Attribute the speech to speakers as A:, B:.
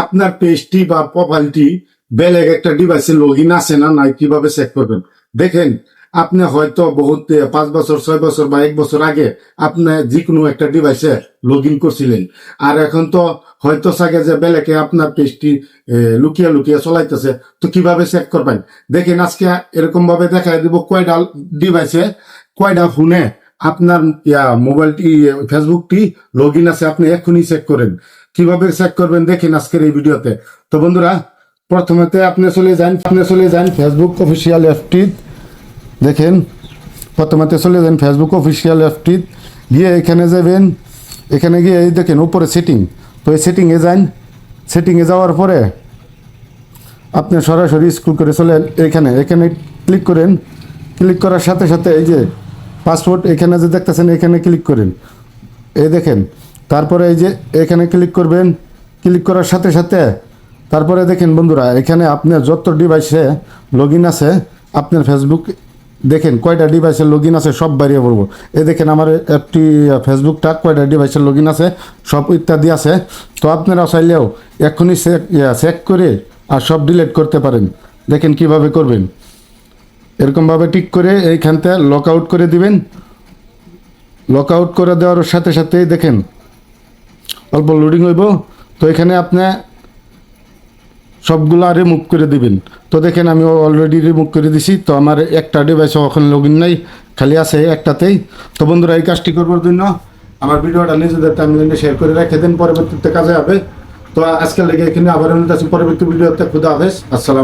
A: আপনার পেজটি বা প্রোফাইলটি বেলেগ একটা ডিভাইসে লগ ইন আছে না নাই কিভাবে চেক করবেন? দেখেন, আপনি হয়তো বহুত 5 বছর 6 বছর বা 1 বছর আগে আপনি যে কোনো একটা ডিভাইসে লগ ইন করছিলেন, আর এখন তো হয়তো সাগে যে বেলেকে আপনার পেজটি লুকিয়ে লুকিয়ে চলাইতেছে। তো কিভাবে চেক করবেন? দেখেন, আজকে এরকম ভাবে দেখাই দিব কয়টা ডিভাইসে কয়টা ফোনে আপনার মোবাইলটি ফেসবুকটি লগ ইন আছে। আপনি এক্ষুনি চেক করেন। কিভাবে চেক করবেন দেখেন আজকের এই ভিডিওতে। তো বন্ধুরা, প্রথমেতে আপনি চলে যান ফেসবুক অফিসিয়াল অ্যাপটি। দেখেন, প্রথমেতে চলে যান ফেসবুক অফিসিয়াল অ্যাপটি, গিয়ে এখানে যাবেন। এখানে গিয়ে এই দেখেন উপরে সেটিং, তো এই সেটিংয়ে যান। সেটিংয়ে যাওয়ার পরে আপনি সরাসরি স্ক্রল করে চলে এখানে ক্লিক করেন। ক্লিক করার সাথে সাথে এই যে পাসওয়ার্ড এখানে যে দেখতেছেন এখানে ক্লিক করেন। এই দেখেন, তারপরে এই যে এখানে ক্লিক করবেন। ক্লিক করার সাথে সাথে তারপরে দেখেন বন্ধুরা, এখানে আপনার যত ডিভাইসে লগ ইন আছে আপনার ফেসবুক, দেখেন কয়টা ডিভাইসের লগ ইন আছে সব বাড়িয়ে পড়বো। এই দেখেন আমার একটি ফেসবুকটা কয়টা ডিভাইসের লগ ইন আছে সব ইত্যাদি আছে। তো আপনারা চাইলেও এক্ষুনি চেক করে আর সব ডিলিট করতে পারেন। দেখেন কিভাবে করবেন। এরকমভাবে টিক করে এইখানতে লক আউট করে দিবেন। লক আউট করে দেওয়ার সাথে সাথেই দেখেন অল্প লোডিং হইব। তো এখানে আপনি সবগুলা রিমুভ করে দিবেন। তো দেখেন আমি অলরেডি রিমুভ করে দিছি। তো আমার একটা ডিভাইসও ওখানে লগ ইন নাই, খালি আছে একটাতেই। তো বন্ধুরা, এই কাজটি করবার জন্য আমার ভিডিওটা নিজেদের টাইমলাইনে শেয়ার করে রেখে দেন, পরবর্তীতে কাজে হবে। তো আজকের লেগে এখানে আবার পরবর্তী ভিডিওতে। খুদা হাফেজ, আসসালাম।